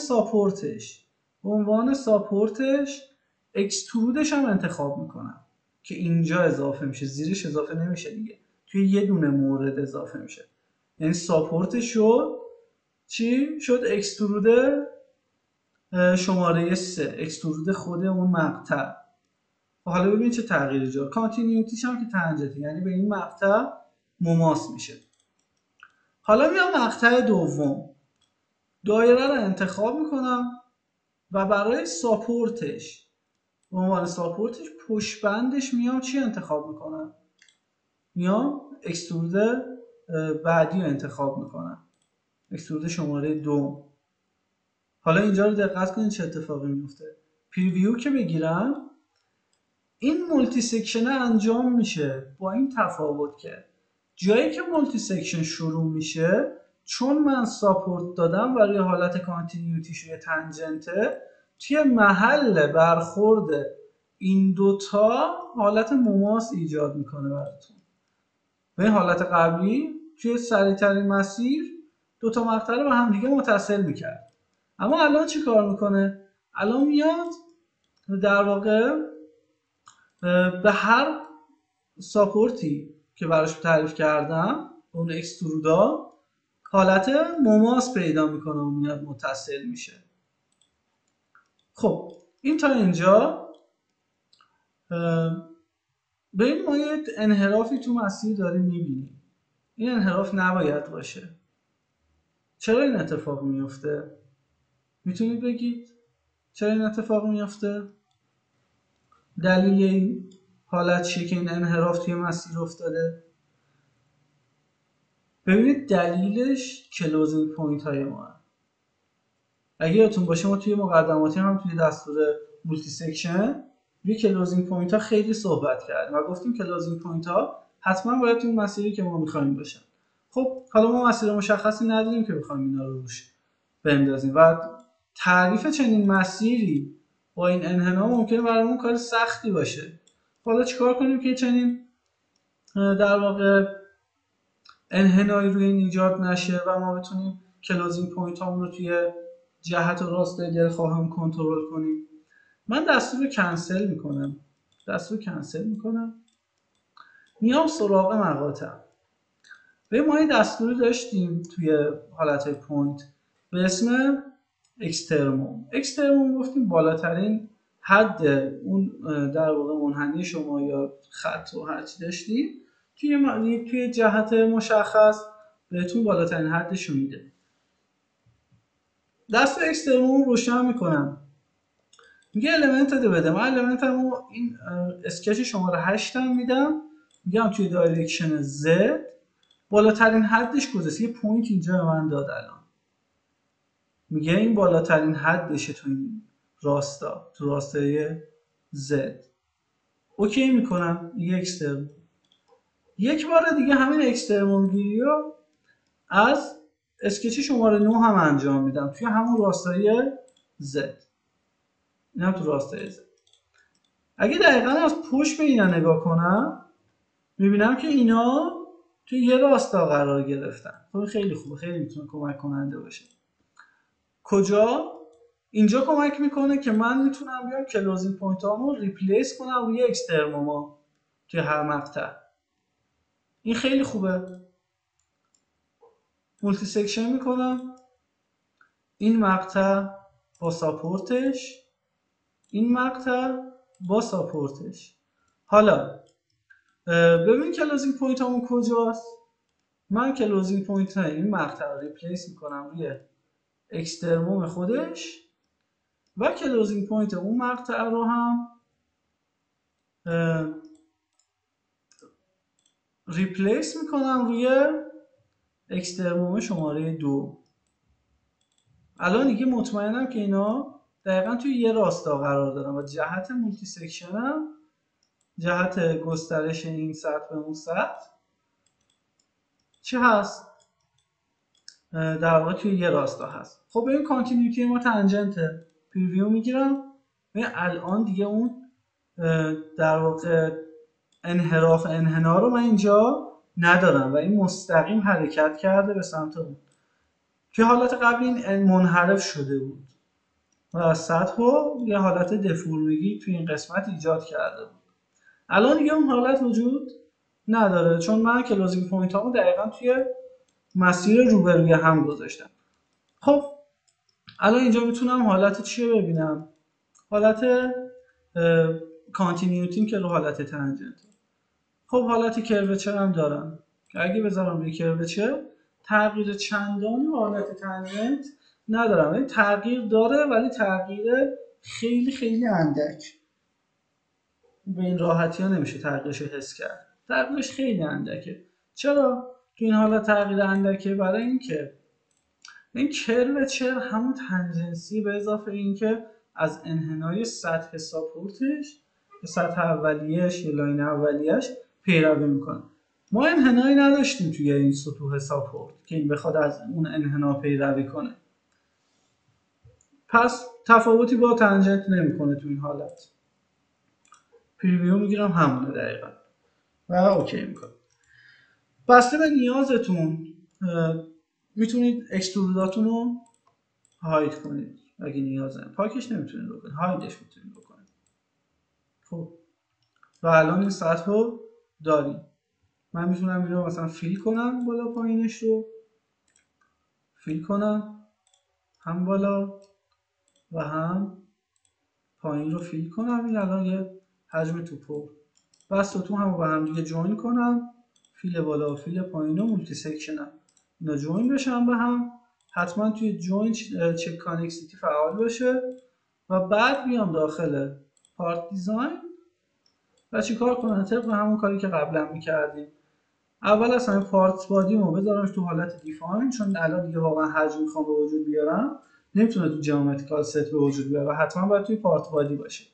ساپورتش اکسترودش هم انتخاب میکنم که اینجا اضافه میشه، زیرش اضافه نمیشه دیگه، توی یه دونه مورد اضافه میشه. یعنی ساپورتش شد چی؟ شد اکسترود شماره 3، اکسترود خود اون مقطع. حالا ببینید چه تغییری جا. کانتینیوتیش هم که تنجنتی، یعنی به این مقطع مماس میشه. حالا میام مقطع دوم، دایره رو انتخاب میکنم و برای ساپورتش، به عنوان ساپورتش پشت بندش میام چی انتخاب میکنم؟ میام اکسترود بعدی رو انتخاب میکنم، اکسترود شماره 2. حالا اینجا رو دقت کنید چه اتفاقی میفته. پریویو که بگیرم، این مولتی سکشن انجام میشه، با این تفاوت که جایی که مولتی سکشن شروع میشه، چون من ساپورت دادم و روی حالت کانتینیوتیش روی تنجنته، توی محل برخورد این دوتا حالت مماس ایجاد میکنه براتون. به این حالت قبلی توی سریع‌ترین مسیر دوتا مقطع رو به هم دیگه متصل میکرد. اما الان چی کار میکنه؟ الان میاد در واقع به هر ساپورتی که براش تعریف کردم، اون اکسترودا، حالت مماس پیدا میکنه و میاد متصل میشه. خب این تا اینجا. ببین ما یه انحرافی تو مسیر داریم میبینیم. این انحراف نباید باشه. چرا این اتفاق میفته؟ میتونید بگید چرا این اتفاق میفته؟ دلیل این حالت چیه که این انحراف توی مسیر افتاده؟ ببینید دلیلش کلوزینگ پوینت های ما. اگه یادتون باشه ما توی مقدماتی هم توی دستور مولتی سکشن روی کلوزینگ پوینت ها خیلی صحبت کردیم و گفتیم کلوزینگ پوینت ها حتما باید توی مسیری که ما میخوایم باشن. خب حالا ما مسیر مشخصی نداریم که بخوایم اینا رو روش بندازیم و تعریف چنین مسیری با این انحنا ممکنه برامون کار سختی باشه. حالا چیکار کنیم که چنین در واقع انحنایی روی این ایجاد نشه و ما بتونیم کلوزینگ پوینت هامون رو توی جهت راست دلخواه هم کنترل کنیم؟ من دستور رو کنسل میکنم، میام سراغ مقاطع. ما این دستوری داشتیم توی حالتهای پوینت به اسم اکسترموم گفتیم بالاترین حد اون در واقع منحنی شما یا خط و هرچی داشتیم توی جهت مشخص بهتون بالاترین حدش رو میده. دستور اکسترموم روشن میکنم، میگه المنت ده بده. من المنتمو این اسکچ شماره 8 هم میدم، میگم توی دایرکشن Z بالاترین حدش کجاست؟ یه پوینت اینجا به من داد الان، میگه این بالاترین حدشه تو این راستا، تو راستای Z. اوکی میکنم، یه اکسترموم. یک بار دیگه همین اکسترموم گیری رو از اسکچ شماره 9 هم انجام میدم توی همون راستای Z. این هم تو راستای Z. اگه دقیقا از پشت به اینا نگاه کنم، میبینم که اینا توی یه راستا قرار گرفتن. خب خیلی خوبه، خیلی میتونه کمک کننده باشه. کجا؟ اینجا کمک میکنه که من میتونم بیام کلوزینگ پوینت هامو ریپلیس کنم روی اکسترموما توی هر مقطع. این خیلی خوبه. مولتی سکشن میکنم، این مقطع با ساپورتش، این مقطع با ساپورتش. حالا ببین کلوزینگ پوینت همون کجاست؟ من کلوزینگ پوینت این مقطع رو ریپلیس میکنم روی اکسترموم خودش و کلوزینگ پوینت اون مقطع رو هم ریپلیس میکنم روی اکسترموم شماره 2. الان دیگه مطمئنم که اینا دقیقا توی یه راستا قرار دارن و جهت مولتی سکشنم، جهت گسترش این سطح به اون سطح چه هست؟ در واقع توی یه راستا هست. خب این کانتینیوتی ما تنجنته. پریویو میگیرم، الان دیگه اون در واقع انحراف انحنا رو من اینجا ندارم و این مستقیم حرکت کرده به سمت اون که حالت قبلی این منحرف شده بود و سطح رو یه حالت دفورمیگی توی این قسمت ایجاد کرده بود. الان دیگه اون حالت وجود نداره چون من کلوزینگ پوینت هامو دقیقا توی مسیر روبروی هم گذاشتم. خب الان اینجا میتونم حالت چی رو ببینم؟ حالت کانتینیوتی که رو حالت تنجنت. خب حالت کروچر هم دارم که اگه بذارم روی کروچر تغییر چندانی و حالت تنجنت ندارم، یعنی تغییر داره ولی تغییر خیلی خیلی اندک، به این راحتی ها نمیشه تغییرش رو حس کرد، تغییرش خیلی اندکه. چرا تو این حالت تغییر اندکه؟ برای اینکه این کروچر همون تنجنسی به اضافه اینکه از انحنای سطح ساپورتش به سطح اولیه‌اش یا لاین اولیه‌اش پیروی میکنه. ما انحنایی نداشتیم توی این سطوح ساپورت که این بخواد از اون انحنا پیروی کنه، پس تفاوتی با تنجنت نمیکنه تو این حالت. پریویو میگیرم همونه دقیقا و اوکی میکنم. بسته به نیازتون میتونید اکستروداتون رو هاید کنید اگه نیازه، پاکش نمیتونید بکنید، هایدش میتونید بکنید. خب و الان این سطح رو داریم، من میتونم این رو مثلا فیل کنم، بالا پایینش رو فیل کنم، هم بالا و هم پایین رو فیل کنم. این الان یه حجم توپو بس تو هم با هم دیگه جوین کنم، فیل بالا و فیل پایین و مولتی سکشنم اینا جوین بشن به هم. حتما توی جوین چک کانکسیتی فعال باشه و بعد بیام داخل پارت دیزاین و چیکار کنم؟ طبق همون کاری که قبلا میکردیم، اول اصلا پارت بادیمو بذارمش تو حالت دیفاین، چون الان دیگه واقعا حجم میخوام به وجود بیارم، نمیتونه تو جیومتریکال ست به وجود بیاره و حتما باید توی پارت بادی باشه.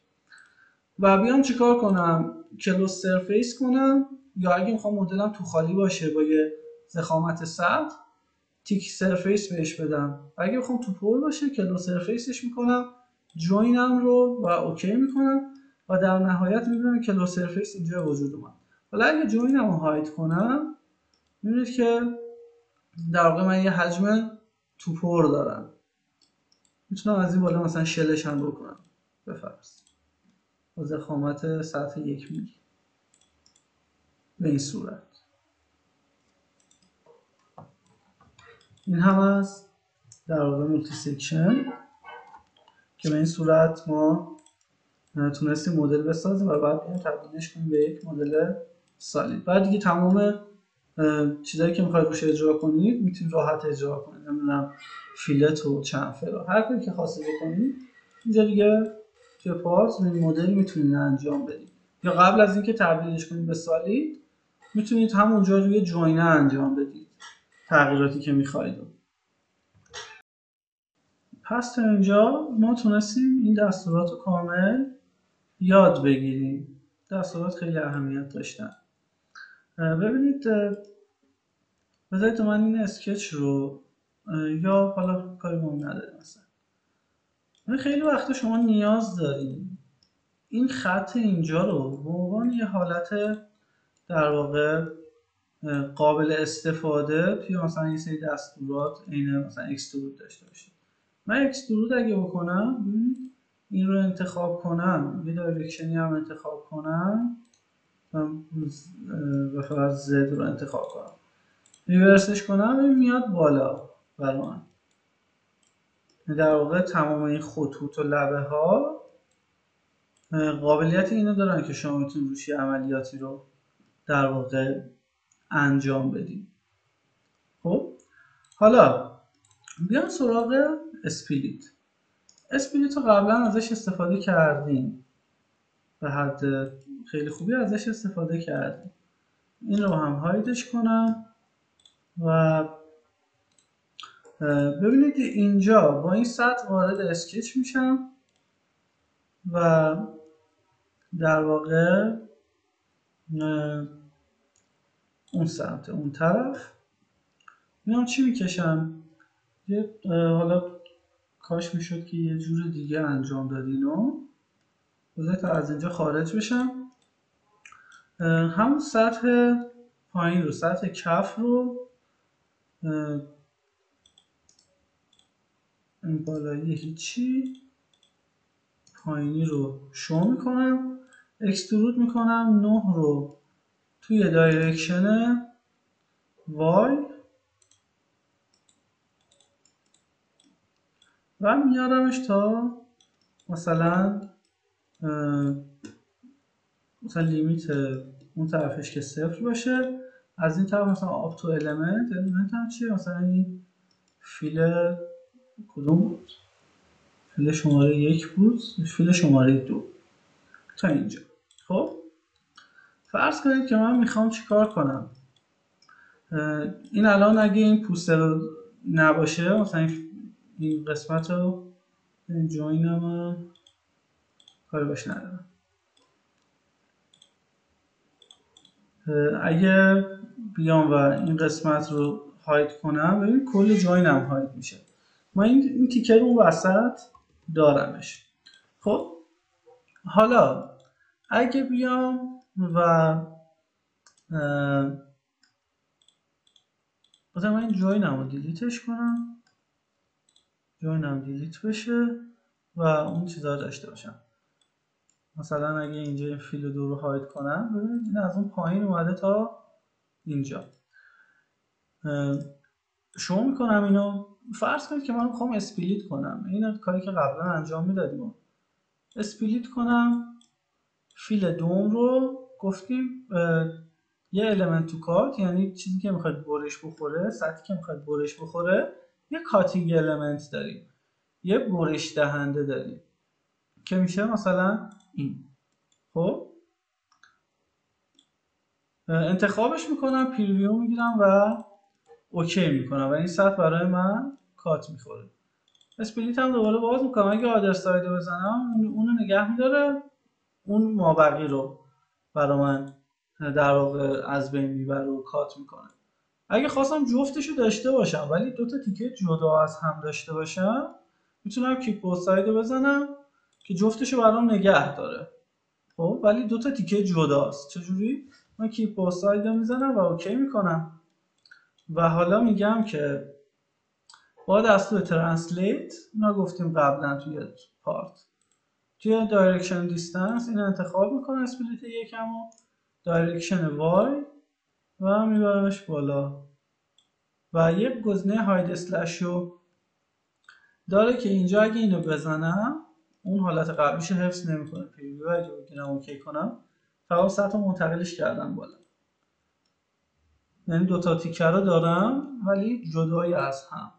و بیام چیکار کنم؟ کلوز سرفیس کنم، یا اگه میخوام مدلم تو خالی باشه با یه ضخامت سطح تیک سرفیس بهش بدم، و اگه بخوام تو پر باشه کلوز سرفیسش میکنم، جوینم رو و اوکی میکنم و در نهایت میبینم کلوز سرفیس اینجا وجود اومد. حالا اگه جوینم رو هاید کنم میبینید که در واقع من یه حجم تو پر دارم، میتونم از این بالا مثلا شلش هم بکنم بفرست با ضخامت سطح 1 میلی به این صورت. این هم از در واقع مولتی سکشن که به این صورت ما تونستیم مدل بسازیم و بعد اینو تبدیلش کنیم به یک مدل سالید. بعد دیگه تمام چیزایی که میخواید روش اجرا کنید میتونید راحت اجرا کنید، نمیدونم فیلت و چنفر و هر کاری که خواستید بکنید اینجا دیگه توی پارت این مدل میتونید انجام بدید، یا قبل از اینکه تبدیلش کنید به سالید میتونید همونجا روی جوینه انجام بدید تغییراتی که میخواید. پس تا اینجا ما تونستیم این دستورات رو کامل یاد بگیریم. دستورات خیلی اهمیت داشتن. ببینید بذارید من این اسکچ رو یا حالا کاری با اون نداریم، مثلا خیلی وقتا شما نیاز داریم این خط اینجا رو به عنوان یه حالت در واقع قابل استفاده توی مثلا یه سری دستورات عین مثلا اکسترود داشته باشید. من اکسترود اگه بکنم این رو انتخاب کنم، یه دایرکشنی هم انتخاب کنم و فقط زد رو انتخاب کنم، ریورسش کنم این میاد بالا برای من. در واقع تمام این خطوط و لبه ها قابلیت اینو دارن که شما میتونید روش عملیاتی رو در واقع انجام بدید. خب حالا بیام سراغ اسپلیت. اسپلیت رو قبلا ازش استفاده کردیم، به حد خیلی خوبی ازش استفاده کردیم. این رو هم هایدش کنم و ببینید اینجا با این سطح وارد اسکچ میشم و در واقع اون سمت اون طرف میام چی میکشم. حالا کاش میشد که یه جور دیگه انجام دادین و بذارید تا از اینجا خارج بشم همون سطح پایین رو، سطح کف رو این بالایی هیچی، پایینی رو شو میکنم، اکسترود میکنم 9 رو توی دایرکشن وای و میارمش تا مثلا لیمیت اون طرفش که 0 باشه، از این طرف مثلا آپ تو المنت هم چیه، مثلا این فیل کدوم بود؟ فیل شماره 1 بود، فیل شماره 2 تا اینجا. خب فرض کنید که من میخوام چیکار کنم. این الان اگه این پوستر رو نباشه، مثلا این قسمت رو جوینم کاری باش ندارم، اگه بیام و این قسمت رو هاید کنم، ببین کل جوینم هاید میشه. من این تیکر اون وسط دارمش. خب حالا اگه بیام و مثلا من این جوینم رو دیلیتش کنم، جوینم دیلیت بشه و اون چیزا داشته باشم. مثلا اگه اینجا این فیل دو رو هاید کنم، ببینید این از اون پایین اومده تا اینجا. شو میکنم اینو. فرض کنید که من میخوام اسپلیت کنم، این کاری که قبلا انجام میدادیم، اسپلیت کنم فیل دوم رو. گفتیم یه المنت تو کات، یعنی چیزی که میخواد برش بخوره، سطحی که میخواد برش بخوره، یه کاتینگ المنت داریم، یه برش دهنده داریم که میشه مثلا این. خب انتخابش میکنم، پریویو میگیرم و اوکی میکنم و این سطح برای من کات میخوره. اسپلیت هم دوباره باز میکنم، اگه آدر ساید رو بزنم اونو نگه میداره، اون مابقی رو برای من در واقع از بین میبره و کات میکنه. اگه خواستم جفتشو داشته باشم ولی دوتا تیکه جدا از هم داشته باشم، میتونم کیپ بوث ساید رو بزنم که جفتشو برام نگه داره. خب ولی دوتا تیکه جداست. چجوری؟ من کیپ بوث ساید رو میزنم و اوکی میکنم و حالا میگم که با دستور ترنسلیت، اینا گفتیم قبلا توی پارت، توی دایرکشن دیستنس این انتخاب میکنه اسپلیت یکم و دایرکشن وای و میبرمش بالا و یک گزینه هاید اسلش رو داره که اینجا اگه اینو بزنم اون حالت قبلیشو حفظ نمیکنه. پریویو اگه بگیرم اوکی کنم، فقط سطح منتقلش کردم بالا، یعنی دوتا تیکه رو دارم ولی جدای از هم.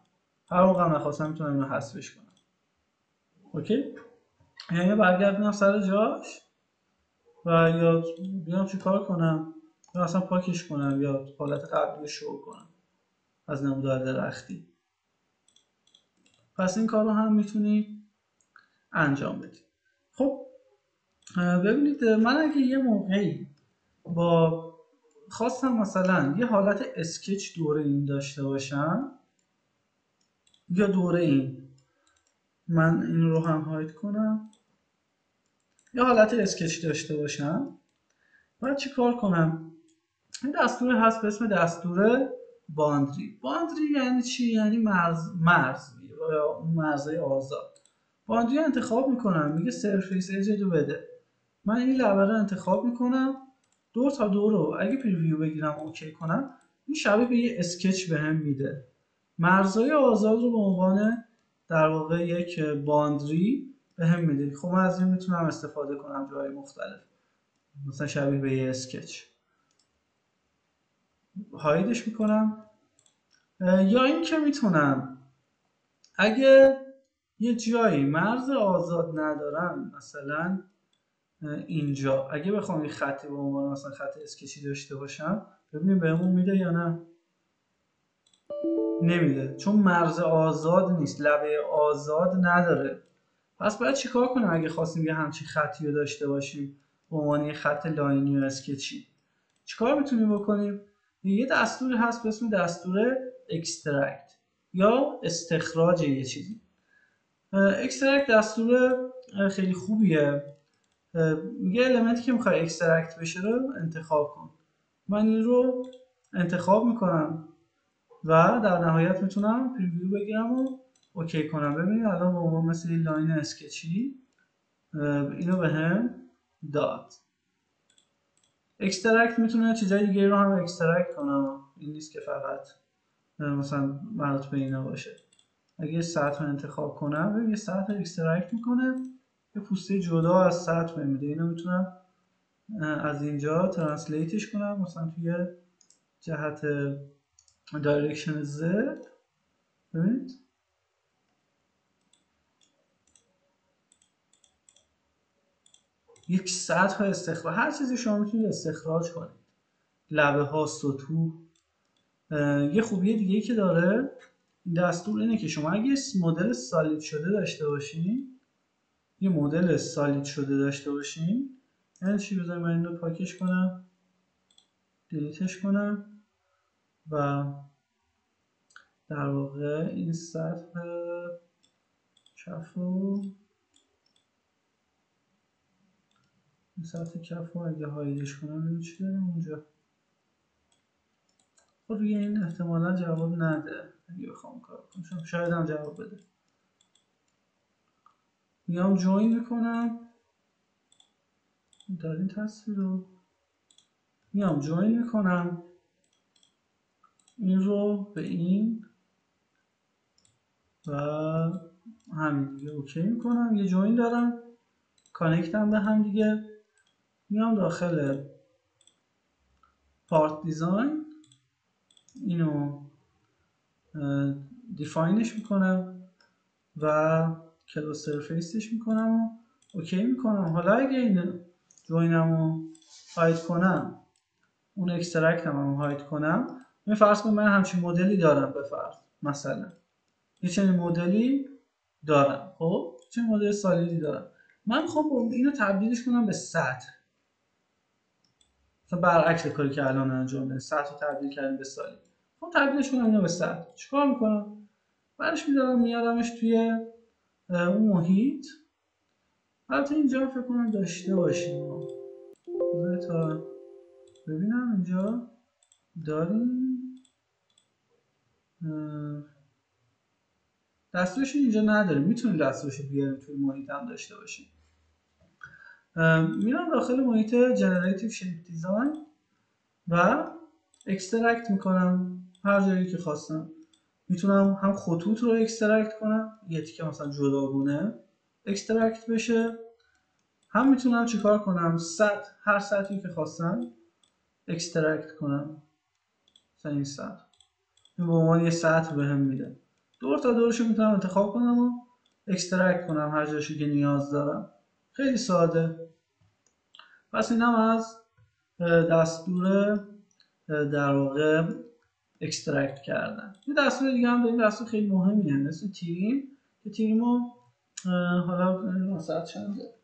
هر موقع نخواستم میتونم اینو حذفش کنم. اوکی، یعنی برگردونم سر جاش و یا بیام چی کار کنم، یا اصلا پاکش کنم یا حالت قبلی شو کنم از نمودار درختی. پس این کار رو هم میتونید انجام بدید. خب ببینید، من اگه یه موقعی با خواستم مثلا یه حالت اسکچ دوره این داشته باشم یا دوره این، من این رو هم هاید کنم، یه حالت اسکچ داشته باشم، باید چی کار کنم؟ این دستور هست به اسم دستور باندری. باندری یعنی چی؟ یعنی مرز یا اون مرزهای آزاد. باندری انتخاب میکنم، میگه سرفیس ایج رو بده، من این لبه رو انتخاب میکنم، دور تا دور رو اگه پریویو بگیرم اوکی کنم، این شبیه به یه اسکچ بهم میده. مرزهای آزاد رو به عنوان در واقع یک باندری بهم میده. خب من از این میتونم استفاده کنم جای مختلف، مثلا شبیه به یه اسکچ هایدش میکنم. یا این که میتونم اگه یه جایی مرز آزاد ندارم، مثلا اینجا اگه بخوام یه خطی به عنوان مثلا خط اسکچی داشته باشم، ببینیم بهمون میده یا نه. نمیده، چون مرز آزاد نیست، لبه آزاد نداره. پس باید چیکار کنیم اگه خواستیم یه همچین خطی رو داشته باشیم به عنوان یه خط لاینی و اسکچی؟ چیکار میتونیم بکنیم؟ یه دستوری هست به اسم دستور اکسترکت یا استخراج یه چیزی. اکسترکت دستور خیلی خوبیه میگه المنتی که میخوای اکسترکت بشه رو انتخاب کن. من این رو انتخاب میکنم و در نهایت میتونم پریویو بگیرم و اوکی کنم. ببینید الان به عنوان مثل این لاین اسکچی اینو به هم داد. اکسترکت میتونه چیزای دیگه رو هم اکسترکت کنم، این نیست که فقط مثلا مربوط به اینا باشه. اگه سطح رو انتخاب کنم ببین یه سطح اکسترکت میکنه، یه پوسته جدا از سطح بهم میده. اینو میتونم از اینجا ترنسلیتش کنم مثلا توی جهت دایرکشن Z. ببینید یک سطح استخراج، هر چیزی شما میتونید استخراج کنید، لبه ها، سطوح. یه خوبی دیگه که داره این دستور اینه که شما اگه مدل سالید شده داشته باشین، یه مدل سالید شده داشته باشین، یعنی چی؟ بذارید من این رو پاکش کنم، دیلیتش کنم و در واقع این سطح کف رو اگه هایدش کنم ببین چی داریم اونجا. خب روی این احتمالا جواب نده اگه بخوام کار کنم، شاید هم جواب بده. میام جوین میکنم، دارین تصویر رو میام جوین میکنم این رو به این و همین دیگه اوکی میکنم. یه جوین دارم، کانکتم به هم دیگه. میام داخل پارت دیزاین اینو دیفاینش میکنم و کلاس سرفیسش میکنم و اوکی میکنم. حالا اگه این جوینم رو هاید کنم، اون اکسترکتم رو هاید کنم، من فرض کنم من همچین مدلی دارم، به فرض مثلا یه چنین مدلی دارم، خب چه مدل سالیدی دارم، من میخوام اینو تبدیلش کنم به سطح. مثلا برعکس کاری که الان انجام میدم، سطح رو تبدیل کردیم به سالید. خب تبدیلش کنم اینو به سطح، چیکار میکنم؟ برش میدارم میارمش توی اون محیط. البته اینجا فکر کنم داشته باشیم، تا ببینم اینجا داریم دستورش اینجا نداریم، میتونیم دستورش بیاریم توی محیط هم داشته باشیم. میرم داخل محیط جنراتیو شیپ دیزاین و اکسترکت میکنم هر جایی که خواستم. میتونم هم خطوط رو اکسترکت کنم، یه تیکه مثلا جداگونه اکسترکت بشه، هم میتونم چیکار کنم هر سطحی که خواستم اکسترکت کنم. مثلا این سطح این به عنوان یه سطح بهم میده، دور تا دورش میتونم انتخاب کنم و اکسترکت کنم هر جاشو که نیاز دارم. خیلی ساده. پس اینم از دستور در واقع اکسترکت کردن. یه دستور دیگه هم داریم، دستور خیلی مهمیه مثل تریم، که تریمو حالا ساعت چنده،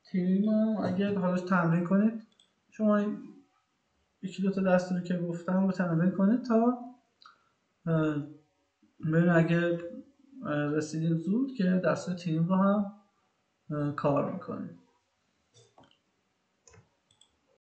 تریمو اگه حالا تمرین کنید شما یکی دو تا دستوری که گفتم رو تمرین کنید تا ببین اگه رسیدیم زود که دستور تریم رو هم کار میکنید.